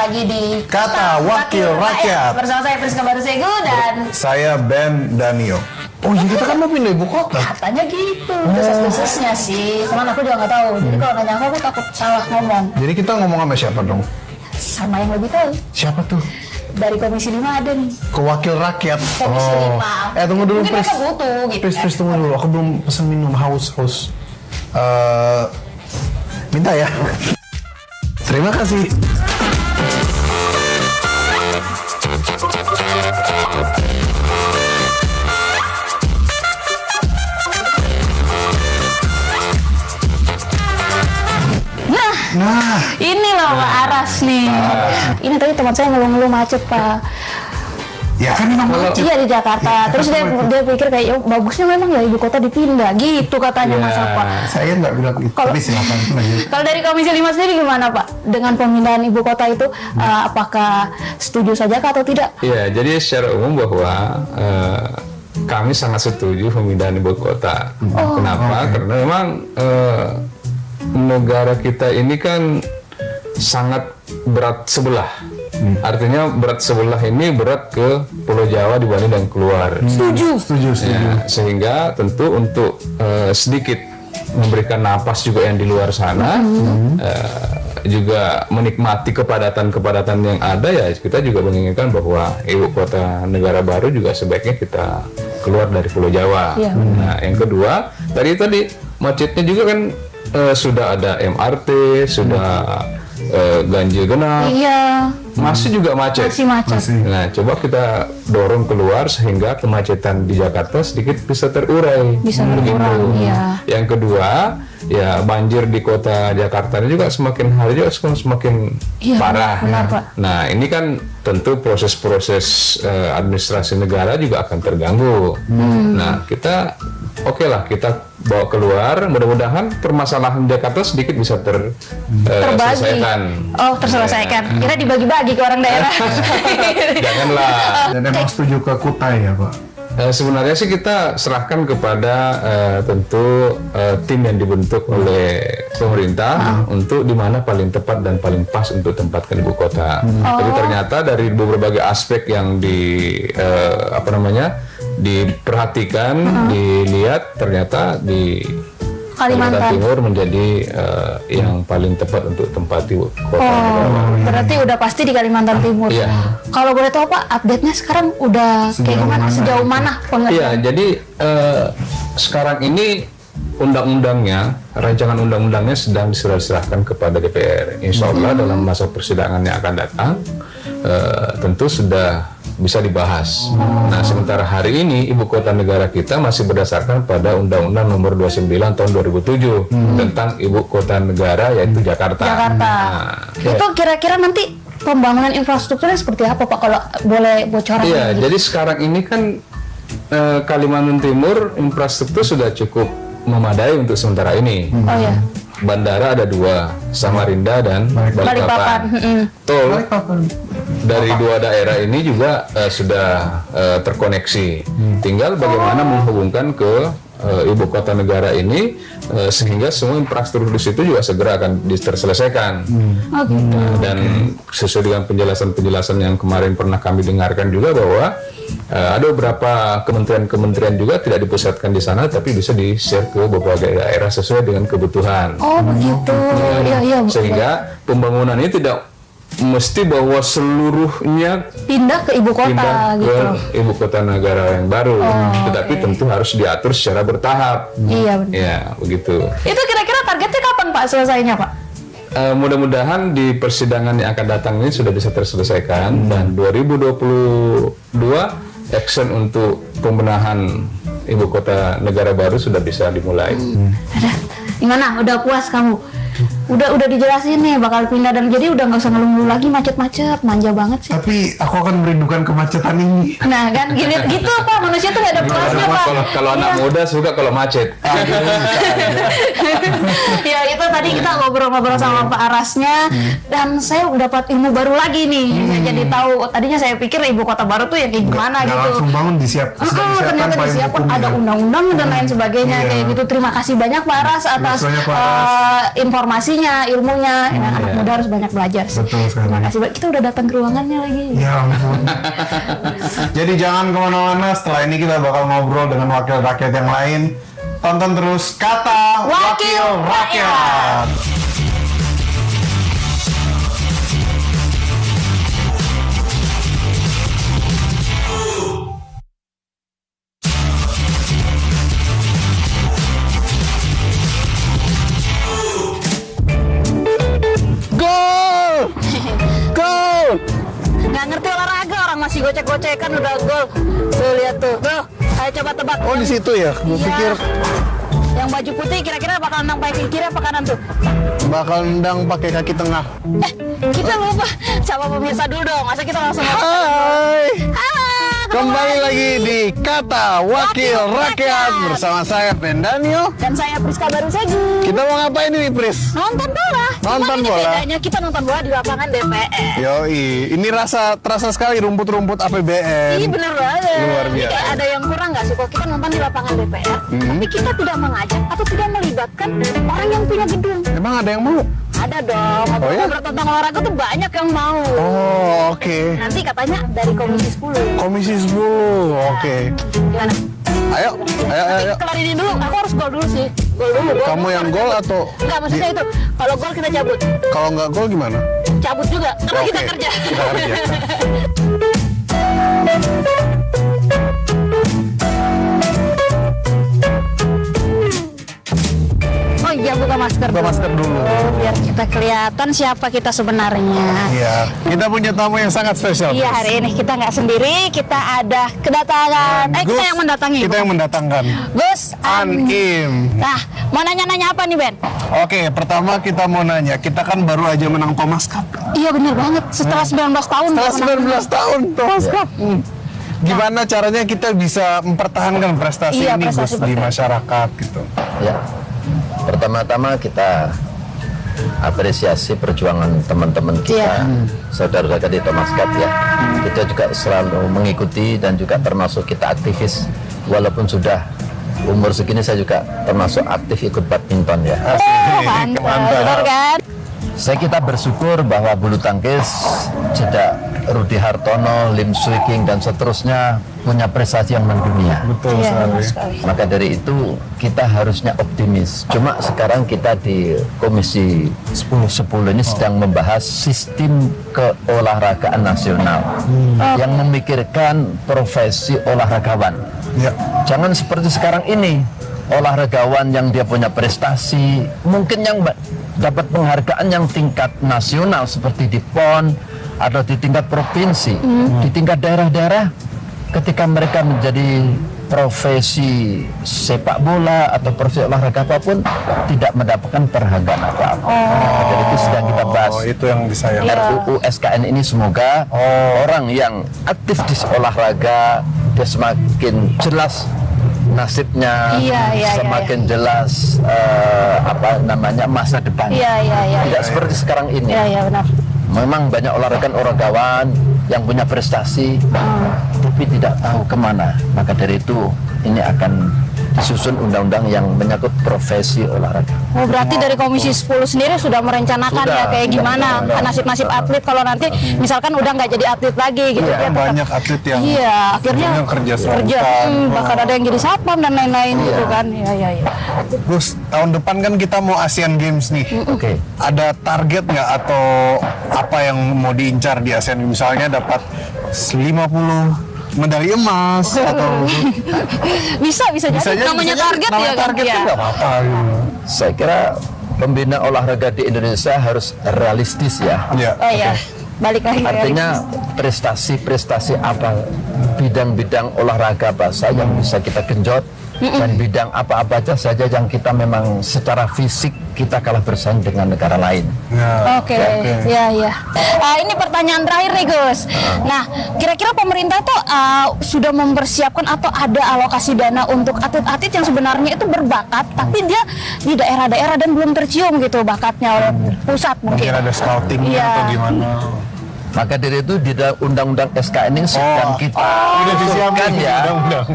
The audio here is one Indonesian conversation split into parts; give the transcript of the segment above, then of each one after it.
lagi di Kata Wakil Rakyat. bersama saya Priska Barusegu dan Saya Ben Danio. Oh iya, kita kan mau pindah ibu kota. katanya gitu. Desas-desasnya sih, cuman aku juga nggak tahu. Jadi kalau nanya aku takut salah ngomong. Jadi kita ngomong sama siapa dong? Sama yang lebih tahu. Siapa tuh? Dari Komisi 5 ada nih. Ke Wakil Rakyat. Komisi 5. Tunggu dulu, Mungkin Pris. mereka butuh gitu. Pris, tunggu dulu. Aku belum pesan minum, haus. Minta ya. Terima kasih. Nah, Ini loh Pak Aras nih. Ini tadi teman saya ngeluh-ngeluh macet Pak. ya kan memang macet. Iya di Jakarta. Terus dia pikir kayak "Ya, bagusnya memang ya ibu kota dipindah gitu katanya Mas Apa. Saya nggak bilang itu, tapi silakan lanjut. Kalau dari Komisi 5 sendiri gimana Pak? Dengan pemindahan ibu kota itu apakah setuju saja atau tidak? Ya, jadi secara umum bahwa kami sangat setuju pemindahan ibu kota. Kenapa? Karena memang negara kita ini kan sangat berat sebelah. Artinya berat sebelah ini berat ke Pulau Jawa dibanding dan keluar. Setuju. Setuju. Ya, sehingga tentu untuk sedikit memberikan napas juga yang di luar sana, juga menikmati kepadatan-kepadatan yang ada, ya kita juga menginginkan bahwa ibu kota negara baru juga sebaiknya kita keluar dari Pulau Jawa. Iya. Nah, yang kedua tadi macetnya juga kan sudah ada MRT, sudah ganjil genap, Iya, masih juga macet. masih macet. Nah, coba kita dorong keluar sehingga kemacetan di Jakarta sedikit bisa terurai. Bisa berkurang, iya. Yang kedua, ya banjir di kota Jakarta ini juga semakin hari juga semakin Iya, parah. benar, Pak. Nah, ini kan tentu proses-proses administrasi negara juga akan terganggu. Nah, kita oke lah kita bawa keluar, mudah-mudahan permasalahan Jakarta sedikit bisa terselesaikan. Oh, terselesaikan. Kira dibagi-bagi ke orang daerah. Janganlah. Dan emang setuju ke Kutai ya Pak? Sebenarnya sih kita serahkan kepada tentu tim yang dibentuk oleh pemerintah untuk di mana paling tepat dan paling pas untuk tempatkan ibu kota. Jadi ternyata dari berbagai aspek yang diperhatikan, dilihat ternyata di Kalimantan. Timur menjadi yang paling tepat untuk tempat ibu kota. Berarti udah pasti di Kalimantan Timur. Iya. Kalau boleh tahu Pak, update-nya sekarang udah kayak gimana? Sejauh mana Iya, pengerjaan? jadi sekarang ini rancangan undang-undangnya sedang diserahkan kepada DPR. Insya Allah dalam masa persidangan yang akan datang, tentu sudah bisa dibahas. Nah, sementara hari ini ibu kota negara kita masih berdasarkan pada Undang-Undang Nomor 29 Tahun 2007 tentang ibu kota negara, yaitu Jakarta. Jakarta. Nah, Itu kira-kira nanti pembangunan infrastrukturnya seperti apa Pak? Kalau boleh bocoran? iya, jadi sekarang ini kan Kalimantan Timur infrastruktur sudah cukup memadai untuk sementara ini. Oh ya. Bandara ada 2, Samarinda dan Balikpapan. Tol dari 2 daerah ini juga sudah terkoneksi. Tinggal bagaimana menghubungkan ke ibu kota negara ini sehingga semua infrastruktur di situ juga segera akan terselesaikan. Dan sesuai dengan penjelasan-penjelasan yang kemarin pernah kami dengarkan juga bahwa ada beberapa kementerian-kementerian juga tidak dipusatkan di sana, tapi bisa di-share ke beberapa daerah sesuai dengan kebutuhan. Oh begitu. Iya. Sehingga pembangunan ini tidak mesti bahwa seluruhnya Pindah ke ibu kota pindah gitu. ke ibu kota negara yang baru, tetapi tentu harus diatur secara bertahap. Iya benar. Ya, begitu. Itu kira-kira targetnya kapan Pak selesainya Pak? Mudah-mudahan di persidangan yang akan datang ini sudah bisa terselesaikan dan 2022 action untuk pembenahan ibu kota negara baru sudah bisa dimulai. Ada. Gimana? Udah puas kamu? Udah dijelasin nih bakal pindah dan jadi udah nggak usah ngeluh-ngeluh lagi macet-macet, manja banget sih. Tapi aku akan merindukan kemacetan ini. Nah kan gitu Pak, manusia tuh gak ada puasnya Pak. Kalau anak muda suka kalau macet. Ya itu tadi kita ngobrol-ngobrol sama Pak Arasnya dan saya dapat ilmu baru lagi nih. Jadi tahu tadinya saya pikir ibu kota baru tuh yang kayak gimana Nggak gitu. langsung bangun Ternyata payung disiapkan hukumnya. ada undang-undang dan lain sebagainya Iya. kayak gitu. Terima kasih banyak Pak Aras atas Biasanya Pak Aras. informasinya ininya ilmunya. Anak muda harus banyak belajar sih. Betul sekali. Terima kasih. Kita udah datang ke ruangannya lagi. Ya ampun. Jadi jangan kemana-mana. Setelah ini kita bakal ngobrol dengan wakil rakyat yang lain. Tonton terus Kata Wakil Rakyat. Gol! Gol! Nggak ngerti olahraga orang masih gocek-gocekan udah gol. Tuh lihat tuh. Tuh, ayo coba tebak. Oh di situ ya? Gue Iya. pikir Yang baju putih kira-kira bakal nendang pakai kiri apa kanan tuh? bakal nendang pakai kaki tengah. Kita lupa sama pemirsa dulu dong. Masa kita langsung Hai. Halo, Kembali lagi di Kata Wakil Rakyat bersama saya Ben Danio. dan saya Priska Baru Segi. Kita mau ngapain ini, Pris? Nonton bola. Nonton Cuman ini bola. bedanya kita nonton bola di lapangan DPR. Yoi, ini terasa sekali rumput-rumput APBN. Iya bener banget. Luar biasa. Kayak ada yang kurang nggak sih kalau kita nonton di lapangan DPR, tapi kita tidak mengajak atau tidak melibatkan orang yang punya gedung. Emang ada yang mau? Ada dong. Oh, ya? Ngobrol tentang olahraga tuh banyak yang mau. Oh, oke. Nanti katanya dari Komisi 10. Komisi 10, oke. Gimana? Ayo, ayo, ayo. Kelarin ini dulu. Aku harus gol dulu sih. Gol dulu. Gol. Kamu yang gol atau Enggak, maksudnya itu. Kalau gol kita cabut. kalau nggak gol gimana? Cabut juga. Karena kita Oke, kerja. kita kerja. Oh iya, buka masker Buka dulu. masker dulu. Oh, biar kita kelihatan siapa kita sebenarnya. Iya, kita punya tamu yang sangat spesial. Iya, Pris. hari ini kita nggak sendiri, kita ada kedatangan. Kita Gus, yang mendatangi. Kita yang mendatangkan. Gus Anim. Nah, mau nanya-nanya apa nih Ben? Oke, pertama kita mau nanya, kita kan baru aja menang Thomas Cup. Iya bener banget, setelah 19 tahun. Setelah nggak pernah 19 tahun Thomas Cup. Gimana caranya kita bisa mempertahankan prestasi Iya, ini prestasi Gus, di masyarakat gitu? Ya, pertama-tama kita apresiasi perjuangan teman-teman kita, saudara-saudara di Thomas Cup ya. Kita juga selalu mengikuti dan juga termasuk kita menaktivis. Walaupun sudah umur segini saya juga termasuk aktif ikut badminton ya. Oh, mantap, kan? Kita bersyukur bahwa bulu tangkis sejak Rudi Hartono, Lim Swee King dan seterusnya punya prestasi yang mendunia. Betul Iya, sekali. benar sekali. Maka dari itu kita harusnya optimis. Cuma sekarang kita di Komisi 10 ini sedang membahas sistem keolahragaan nasional yang memikirkan profesi olahragawan. Ya. Jangan seperti sekarang ini, olahragawan yang dia punya prestasi, mungkin yang dapat penghargaan yang tingkat nasional seperti di PON atau di tingkat provinsi, di tingkat daerah-daerah, ketika mereka menjadi profesi sepak bola atau profesi olahraga apapun, tidak mendapatkan penghargaan apa-apa. Jadi itu sedang kita bahas. Oh, itu yang disayangkan. RUU SKN ini semoga orang yang aktif di olahraga dia semakin jelas nasibnya, Iya, semakin jelas masa depan. Iya. Tidak seperti sekarang ini. Iya, benar. Memang banyak olahragawan yang punya prestasi, tapi tidak tahu kemana. Maka dari itu ini akan disusun undang-undang yang menyangkut profesi olahraga. Oh, berarti dari Komisi 10 sendiri sudah merencanakan Sudah, ya kayak gimana sudah. nasib-nasib atlet kalau nanti misalkan udah nggak jadi atlet lagi gitu Iya, ya. banyak atlet yang Iya, akhirnya yang kerja selamatan. bahkan ada yang jadi satpam dan lain-lain gitu kan. Iya. Gus, tahun depan kan kita mau Asian Games nih. Oke. Ada target nggak atau apa yang mau diincar di Asian Games? Misalnya dapat 50 medali emas atau Bisa jadi namanya target ya kan. target Iya. kan nggak apa-apa gitu. Saya kira pembina olahraga di Indonesia harus realistis ya. Iya. Oh iya. Balik lagi ke Artinya prestasi-prestasi apa, bidang-bidang olahraga apa saja yang bisa kita genjot, dan bidang apa-apa saja yang kita memang secara fisik kita kalah bersaing dengan negara lain. Ya. Oke, ya. Ini pertanyaan terakhir nih Gus. Nah, kira-kira pemerintah tuh sudah mempersiapkan atau ada alokasi dana untuk atlet-atlet yang sebenarnya itu berbakat, tapi dia di daerah-daerah dan belum tercium gitu bakatnya oleh pusat Mungkin mungkin. ada scouting Iya. atau gimana? Maka dari itu di dalam undang-undang SKN ini sedang kita udah disiapkan usulkan ya. undang-undang.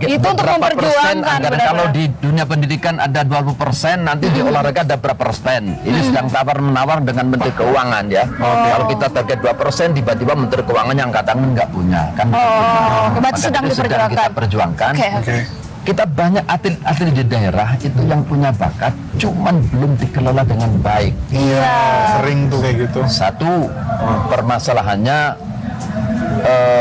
Itu untuk Berapa persen memperjuangkan, anggaran. benar-benar. Kalau di dunia pendidikan ada 20%, nanti di olahraga ada berapa persen. Ini sedang tawar-menawar dengan Menteri Keuangan ya. Kalau kita target 2%, tiba-tiba Menteri Keuangan yang katakan nggak punya kan. berarti Maka sedang dari itu diperjuangkan. kita perjuangkan. Oke. Oke. Kita banyak atlet-atlet di daerah itu yang punya bakat, cuman belum dikelola dengan baik. Iya, sering tuh kayak gitu. Satu, permasalahannya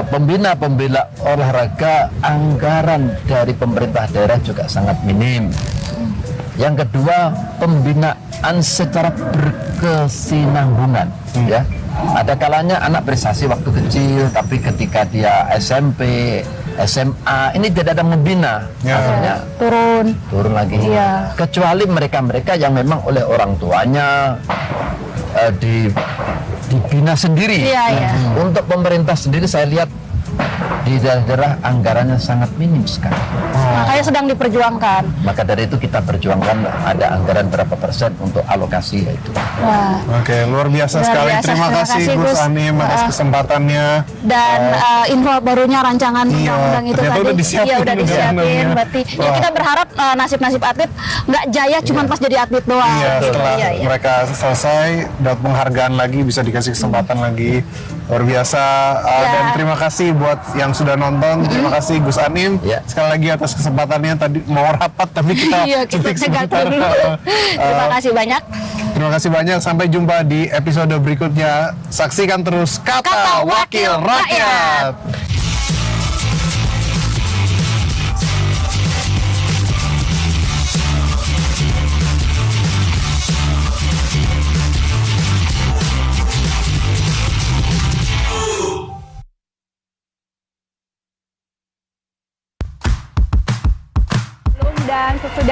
pembina-pembina olahraga anggaran dari pemerintah daerah juga sangat minim. Yang kedua, pembinaan secara berkesinambungan, ya. Ada kalanya anak prestasi waktu kecil, tapi ketika dia SMP, SMA, ini tidak ada membina, Ya. akhirnya turun lagi. Iya. Kecuali mereka-mereka yang memang oleh orang tuanya dibina sendiri. Iya, iya. Untuk pemerintah sendiri saya lihat di daerah anggarannya sangat minim sekali. Makanya sedang diperjuangkan. Maka dari itu kita perjuangkan ada anggaran berapa persen untuk alokasi itu. Wah. Oke, luar biasa Luar sekali. biasa. Terima Terima kasih kasih, Gus Gus. Anim atas kesempatannya. Dan info barunya rancangan Iya, undang-undang itu ternyata tadi. udah disiapin Iya, udah udah disiapin. undang-undangnya. Berarti ya Wah. kita berharap nasib-nasib atlet nggak jaya cuman pas jadi atlet doang. Iya, setelah Iya, iya. mereka selesai dapat penghargaan lagi, bisa dikasih kesempatan lagi. Luar biasa. Ya. Dan terima kasih buat yang sudah nonton. Terima kasih Gus Anim. Ya. Sekali lagi atas kesempatannya. Tadi mau rapat tapi kita Iya, kita suntik cegat sebentar. dulu. Terima kasih banyak. Terima kasih banyak. Sampai jumpa di episode berikutnya. Saksikan terus Kata Wakil Rakyat. Dan sesudah